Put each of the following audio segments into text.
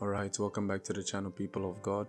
Alright, welcome back to the channel, people of God.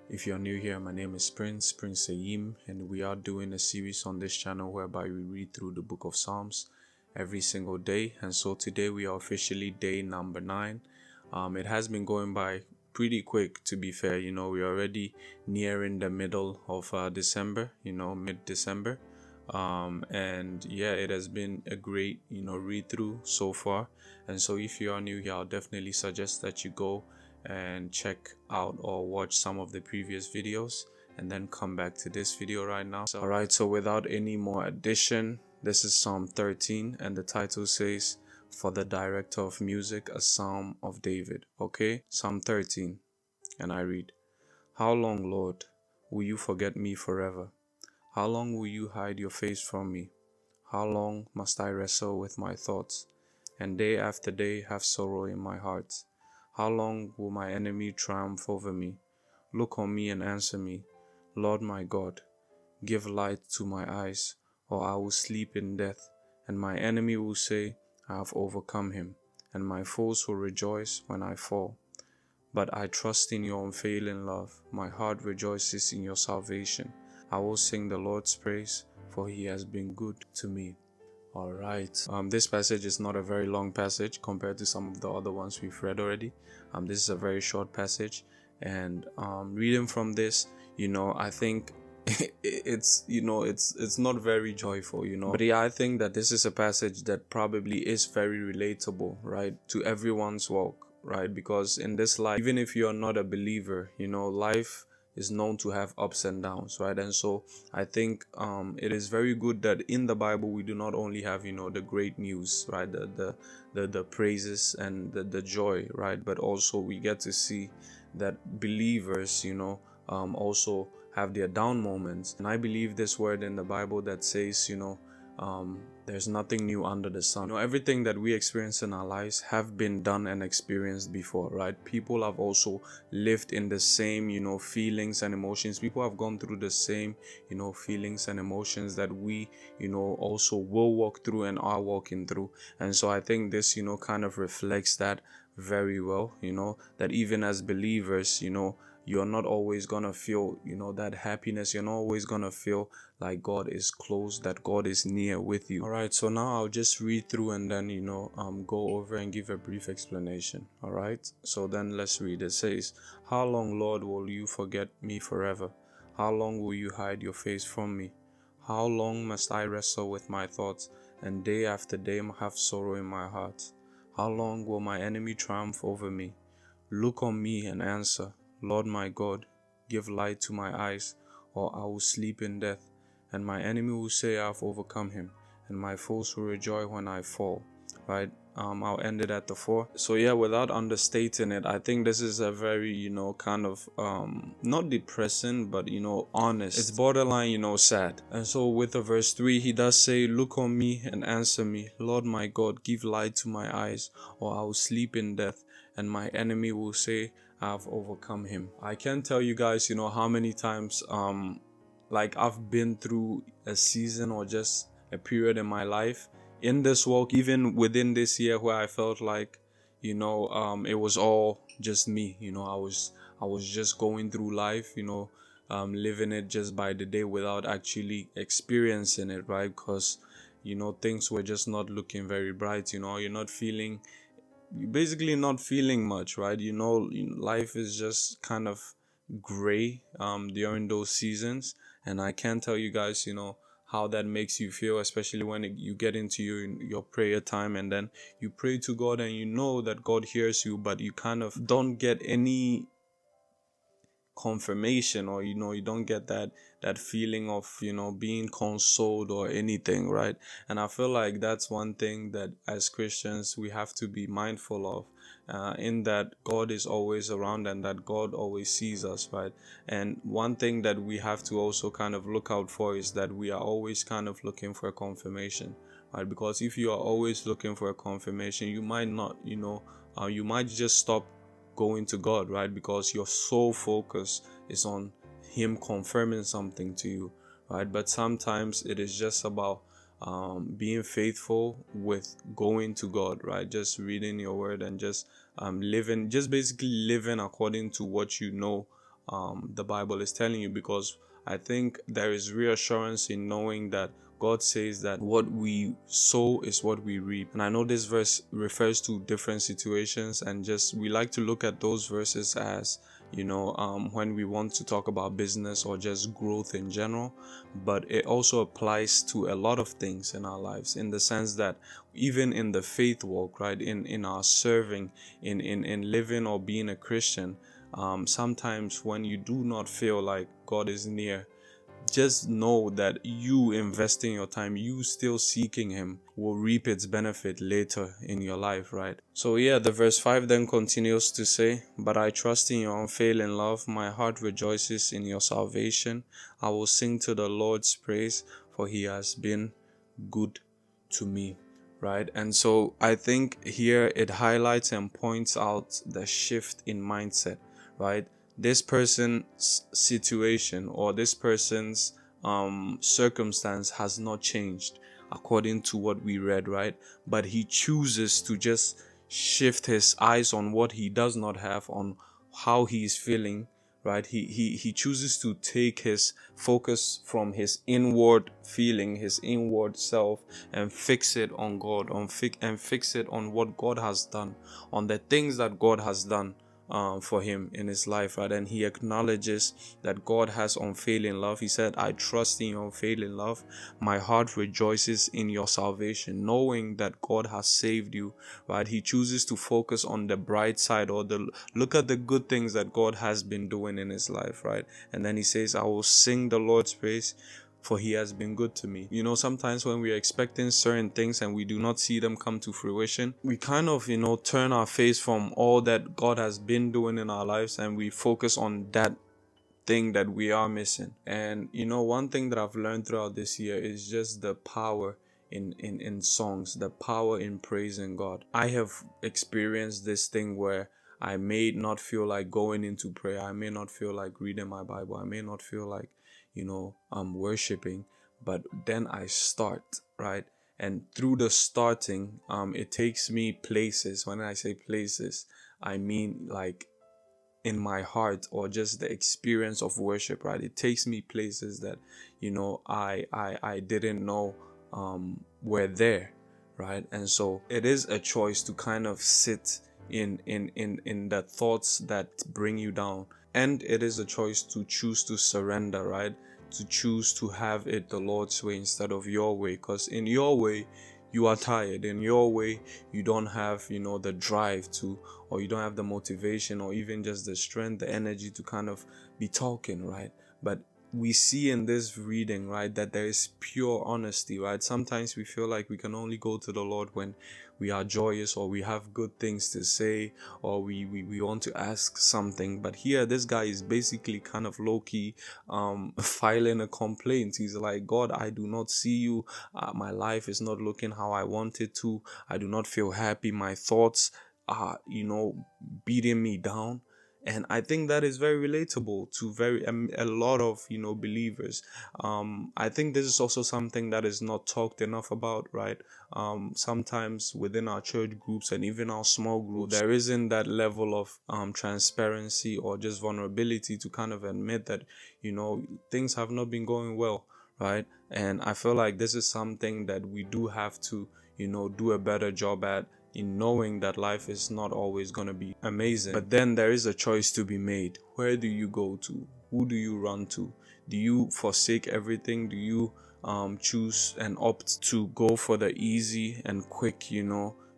If you're new here, my name is Prince Èmail, and we are doing a series on this channel whereby we read through the book of Psalms every single day. And so today we are officially day number 9. It has been going by pretty quick, to be fair. We're already nearing the middle of December, mid-December. And yeah, it has been a great read through so far. And so if you are new here, I'll definitely suggest that you go and check out or watch some of the previous videos and then come back to this video right now. Alright, so without any more addition, this is Psalm 13, and the title says, "For the director of music, a psalm of David." Okay, Psalm 13, and I read, "How long, Lord, will you forget me forever? How long will you hide your face from me? How long must I wrestle with my thoughts, and day after day have sorrow in my heart? How long will my enemy triumph over me? Look on me and answer me, Lord my God. Give light to my eyes, or I will sleep in death, and my enemy will say, I have overcome him, and my foes will rejoice when I fall. But I trust in your unfailing love. My heart rejoices in your salvation. I will sing the Lord's praise, for he has been good to me." Alright, this passage is not a very long passage compared to some of the other ones we've read already. This is a very short passage, and reading from this, I think it's not very joyful, But yeah, I think that this is a passage that probably is very relatable, right, to everyone's walk, right? Because in this life, even if you're not a believer, life is known to have ups and downs, right? And so I think it is very good that in the Bible we do not only have the great news, right, the praises and the joy, right, but also we get to see that believers also have their down moments. And I believe this word in the Bible that says there's nothing new under the sun. Everything that we experience in our lives have been done and experienced before, right? People have also lived in the same, feelings and emotions. People have gone through the same, feelings and emotions that we, also will walk through and are walking through. And so I think this, kind of reflects that very well, that even as believers, you're not always gonna feel that happiness. You're not always gonna feel like God is close, that God is near with you. All right, so now I'll just read through and then go over and give a brief explanation. All right, so then let's read. It says, "How long, Lord, will you forget me forever? How long will you hide your face from me? How long must I wrestle with my thoughts, and day after day have sorrow in my heart? How long will my enemy triumph over me? Look on me and answer, Lord my God. Give light to my eyes, or I will sleep in death, and my enemy will say I have overcome him, and my foes will rejoice when I fall." Right? I'll end it at the 4. So yeah, without understating it, I think this is a very, kind of not depressing, but honest. It's borderline, sad. And so with the verse 3, he does say, "Look on me and answer me, Lord my God, give light to my eyes, or I will sleep in death, and my enemy will say, I have overcome him." I can't tell you guys, how many times like I've been through a season or just a period in my life in this walk, even within this year, where I felt like it was all just me. I was just going through life, living it just by the day without actually experiencing it, right? Because things were just not looking very bright. You're basically not feeling much, right? Life is just kind of gray during those seasons, and I can't tell you guys how that makes you feel, especially when you get into your prayer time, and then you pray to God and you know that God hears you, but you kind of don't get any confirmation, or you don't get that feeling of being consoled or anything, right? And I feel like that's one thing that as Christians we have to be mindful of, in that God is always around and that God always sees us, right? And one thing that we have to also kind of look out for is that we are always kind of looking for a confirmation, right? Because if you are always looking for a confirmation, you might not, you might just stop going to God, right? Because your sole focus is on him confirming something to you, right? But sometimes it is just about being faithful with going to God, right? Just reading your word and just basically living according to what you know the Bible is telling you. Because I think there is reassurance in knowing that God says that what we sow is what we reap. And I know this verse refers to different situations, and just we like to look at those verses as, when we want to talk about business or just growth in general. But it also applies to a lot of things in our lives, in the sense that even in the faith walk, right, in our serving, in living or being a Christian, sometimes when you do not feel like God is near, just know that you investing your time, you still seeking him, will reap its benefit later in your life, right? So yeah, the verse 5 then continues to say, "But I trust in your unfailing love. My heart rejoices in your salvation. I will sing to the Lord's praise, for he has been good to me." Right? And so I think here it highlights and points out the shift in mindset, right? This person's situation or this person's circumstance has not changed according to what we read, right? But he chooses to just shift his eyes on what he does not have, on how he is feeling, right? He chooses to take his focus from his inward feeling, his inward self, and fix it on God, and fix it on what God has done, on the things that God has done for him in his life, right? And he acknowledges that God has unfailing love. He said, "I trust in your unfailing love. My heart rejoices in your salvation," knowing that God has saved you, right? He chooses to focus on the bright side, or look at the good things that God has been doing in his life, right? And then he says, "I will sing the Lord's praise, for he has been good to me." Sometimes when we are expecting certain things and we do not see them come to fruition, we kind of, turn our face from all that God has been doing in our lives, and we focus on that thing that we are missing. And one thing that I've learned throughout this year is just the power in songs, the power in praising God. I have experienced this thing where I may not feel like going into prayer, I may not feel like reading my Bible, I may not feel like I'm worshiping, but then I start, right? And through the starting, it takes me places. When I say places, I mean like in my heart, or just the experience of worship, right? It takes me places that I didn't know were there, right? And so it is a choice to kind of sit in the thoughts that bring you down, and it is a choice to choose to surrender, right? To choose to have it the Lord's way instead of your way, because in your way you are tired. In your way you don't have the drive to, or you don't have the motivation, or even just the strength, the energy to kind of be talking, right? But we see in this reading, right, that there is pure honesty, right? Sometimes we feel like we can only go to the Lord when we are joyous, or we have good things to say, or we want to ask something. But here, this guy is basically kind of low-key filing a complaint. He's like, "God, I do not see you. My life is not looking how I want it to. I do not feel happy. My thoughts are, beating me down." And I think that is very relatable to a lot of believers. I think this is also something that is not talked enough about, right? Sometimes within our church groups and even our small groups, there isn't that level of transparency or just vulnerability to kind of admit that things have not been going well, right? And I feel like this is something that we do have to do a better job at, in knowing that life is not always going to be amazing. But then there is a choice to be made. Where do you go to? Who do you run to? Do you forsake everything? Do you choose and opt to go for the easy and quick,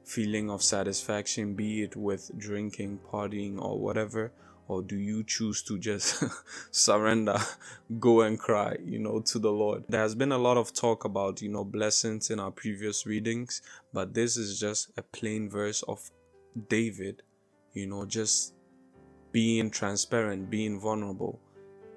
feeling of satisfaction, be it with drinking, partying, or whatever? Or do you choose to just surrender, go and cry, to the Lord? There has been a lot of talk about, blessings in our previous readings, but this is just a plain verse of David, just being transparent, being vulnerable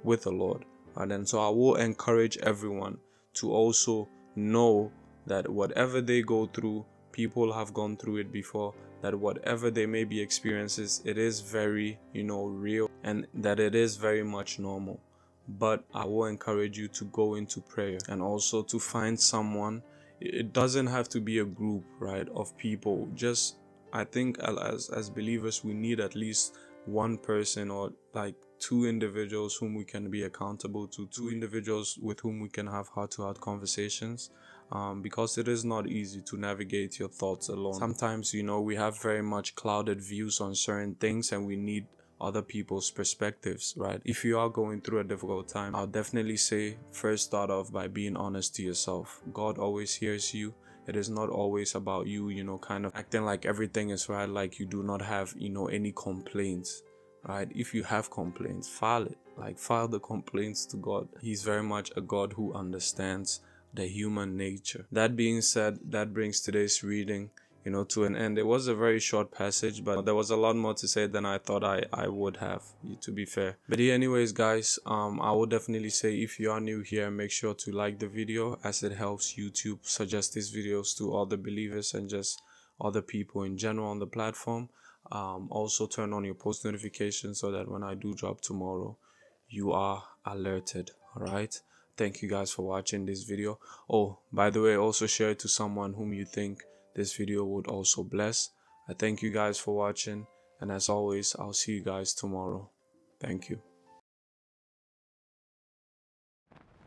with the Lord. And so I will encourage everyone to also know that whatever they go through, people have gone through it before, that whatever they may be experiences, it is very, real, and that it is very much normal. But I will encourage you to go into prayer, and also to find someone it doesn't have to be a group, right, of people. Just, I think as believers, we need at least one person, or like two individuals whom we can be accountable to, two individuals with whom we can have heart-to-heart conversations, because it is not easy to navigate your thoughts alone. Sometimes, we have very much clouded views on certain things, and we need other people's perspectives, right? If you are going through a difficult time, I'll definitely say first start off by being honest to yourself. God always hears you. It is not always about you, kind of acting like everything is right, like you do not have, any complaints, right? If you have complaints, file it. Like, file the complaints to God. He's very much a God who understands the human nature. That being said, that brings today's reading to an end. It was a very short passage, but there was a lot more to say than I thought I would have, to be fair. But yeah, anyways, guys, I would definitely say, if you are new here, make sure to like the video, as it helps YouTube suggest these videos to other believers and just other people in general on the platform. Also turn on your post notifications so that when I do drop tomorrow, you are alerted. All right. Thank you guys for watching this video. Oh, by the way, also share it to someone whom you think this video would also bless. I thank you guys for watching, and as always, I'll see you guys tomorrow. Thank you.